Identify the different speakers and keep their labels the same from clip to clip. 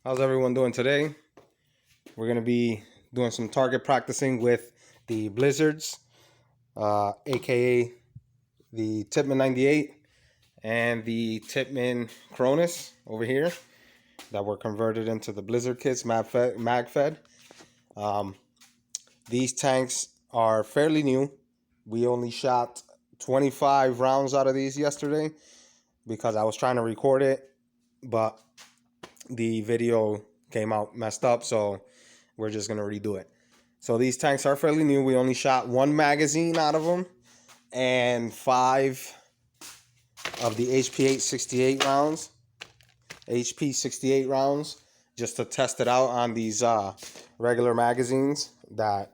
Speaker 1: How's everyone doing today? We're going to be doing some target practicing with the Blizzards, aka the Tippmann 98 and the Tippmann Cronus over here that were converted into the Blizzard kits, mag-fed. These tanks are fairly new. We only shot 25 rounds out of these yesterday because I was trying to record it, but the video came out messed up, so we're just gonna redo it. So these tanks are fairly new. We only shot one magazine out of them and 5 of the HP 68 rounds. HP 68 rounds, just to test it out on these regular magazines that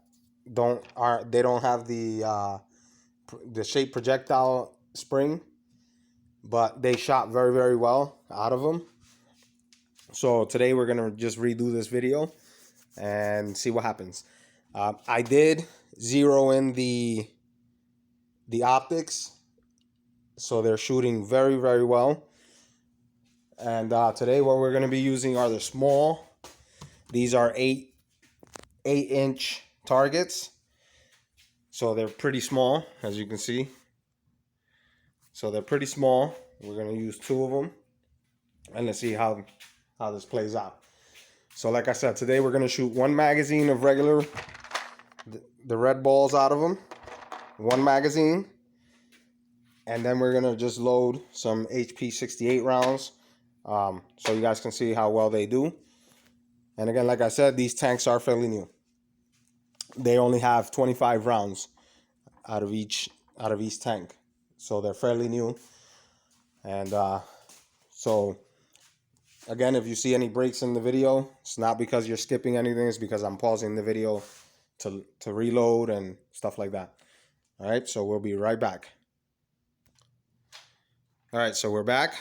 Speaker 1: don't have the shape projectile spring, but they shot very, very well out of them. So today we're gonna just redo this video and see what happens. I did zero in the optics, so they're shooting very, very well. And today what we're gonna be using are the small. These are 8-inch targets, so they're pretty small, as you can see. So they're pretty small. We're gonna use 2 of them, and let's see how this plays out. So like I said, today we're gonna shoot 1 magazine of regular, the red balls out of them, 1 magazine, and then we're gonna just load some HP 68 rounds, so you guys can see how well they do. And again, like I said, these tanks are fairly new. They only have 25 rounds out of each tank, so they're fairly new. And so again, if you see any breaks in the video, it's not because you're skipping anything, it's because I'm pausing the video to reload and stuff like that. All right, so we'll be right back. All right, so we're back.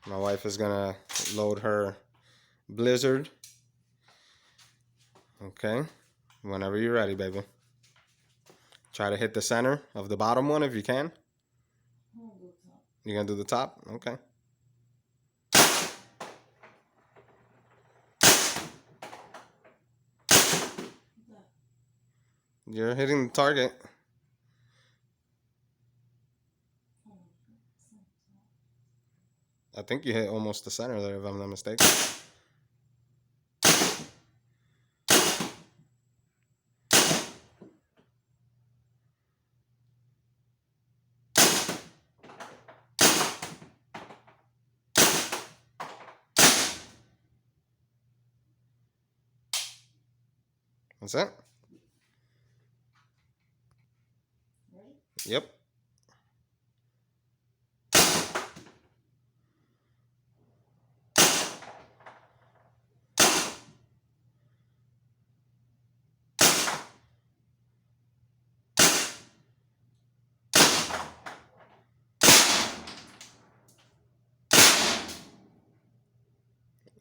Speaker 1: My wife is gonna load her Blizzard. Okay, whenever you're ready, baby. Try to hit the center of the bottom one if you can. You're gonna do the top? Okay. You're hitting the target. I think you hit almost the center there, if I'm not mistaken. That's it? Yep.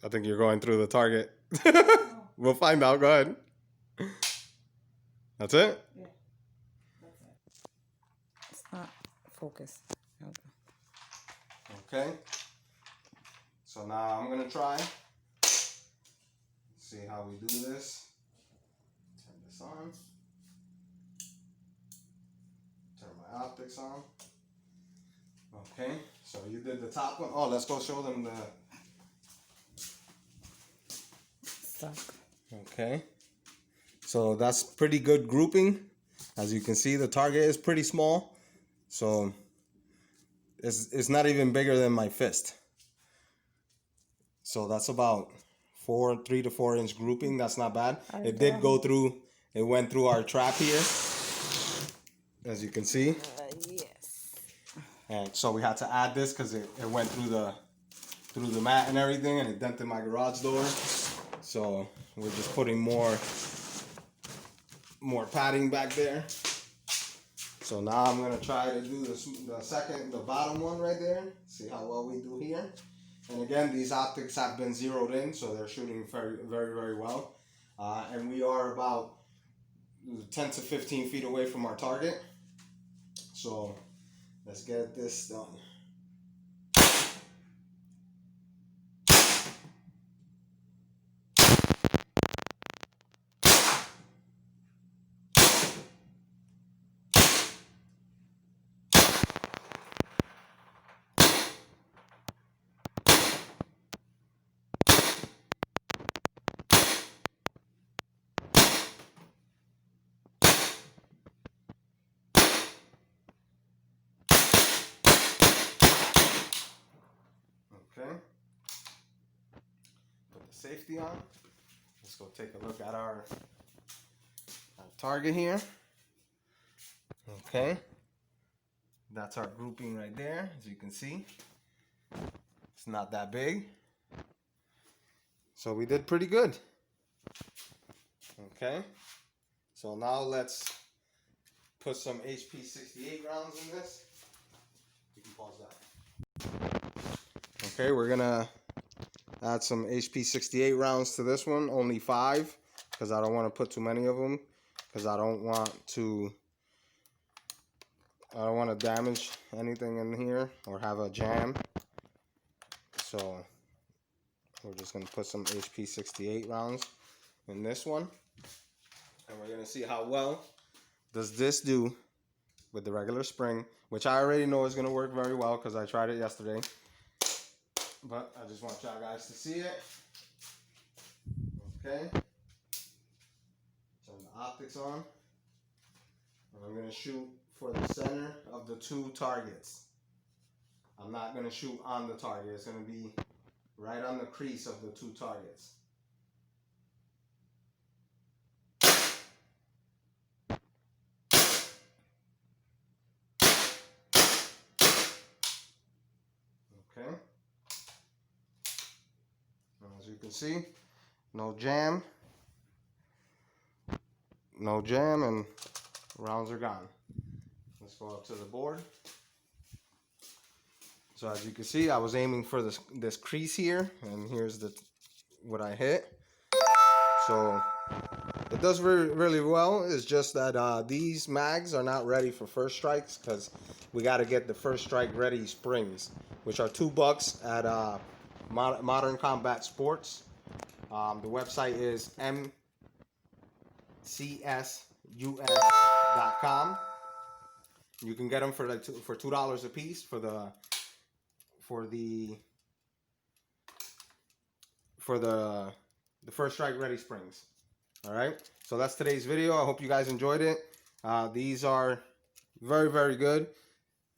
Speaker 1: I think you're going through the target. We'll find out. Go ahead. That's it?
Speaker 2: Yeah, that's it. It's not focused.
Speaker 1: Okay. So now I'm gonna try. See how we do this. Turn this on. Turn my optics on. Okay. So you did the top one. Oh, let's go show them the.
Speaker 2: Stuck.
Speaker 1: Okay. So that's pretty good grouping. As you can see, the target is pretty small. So it's not even bigger than my fist. So that's about 3 to 4 inch grouping. That's not bad. It did go through, it went through our trap here, as you can see.
Speaker 2: Yes.
Speaker 1: And so we had to add this because it went through the mat and everything, and it dented my garage door. So we're just putting more padding back there. So now I'm gonna try to do the bottom one right there. See how well we do here. And again, these optics have been zeroed in, so they're shooting very, very, very well. And we are about 10 to 15 feet away from our target. So let's get this done. safety on. Let's go take a look at our target here. Okay. That's our grouping right there, as you can see. It's not that big. So we did pretty good. Okay. So now let's put some HP 68 rounds in this. You can pause that. Okay, we're gonna add some HP 68 rounds to this one. Only 5, because I don't want to put too many of them, because I don't want to damage anything in here or have a jam. So we're just gonna put some HP 68 rounds in this one, and we're gonna see how well does this do with the regular spring, which I already know is gonna work very well because I tried it yesterday. But I just want y'all guys to see it. Okay. Turn the optics on. And I'm gonna shoot for the center of the 2 targets. I'm not gonna shoot on the target. It's gonna be right on the crease of the 2 targets. Okay. And as you can see, no jam, and rounds are gone. Let's go up to the board. So as you can see, I was aiming for this crease here, and here's what I hit. So it does really well. It's just that these mags are not ready for first strikes, because we got to get the first strike ready springs, which are $2 at Modern Combat Sports. The website is mcsus.com. You can get them for $2 a piece for the first strike ready springs. All right, so that's today's video. I hope you guys enjoyed it. These are very, very good.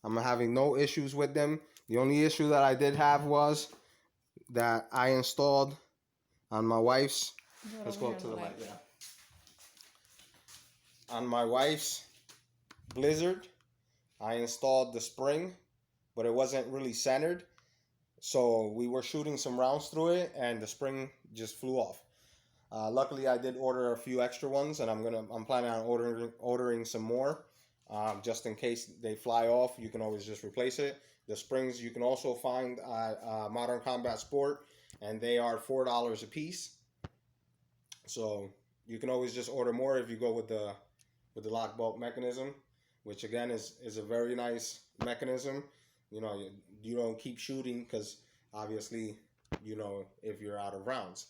Speaker 1: I'm having no issues with them. The only issue that I did have was that I installed on my wife's, let's go up to the light, yeah. On my wife's Blizzard, I installed the spring, but it wasn't really centered. So we were shooting some rounds through it, and the spring just flew off. Luckily, I did order a few extra ones, and I'm planning on ordering some more, just in case they fly off. You can always just replace it. The springs you can also find at Modern Combat Sport, and they are $4 a piece. So you can always just order more if you go with the lock bolt mechanism, which again is a very nice mechanism. You know, you don't keep shooting because obviously, you know, if you're out of rounds.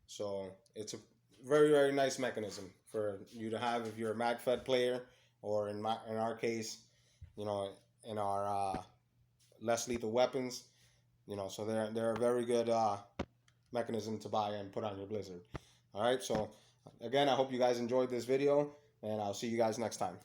Speaker 1: So it's a very, very nice mechanism for you to have if you're a mag-fed player, or in our case, you know, in our less lethal weapons. You know, so they're a very good mechanism to buy and put on your Blizzard. All right, so again, I hope you guys enjoyed this video, and I'll see you guys next time.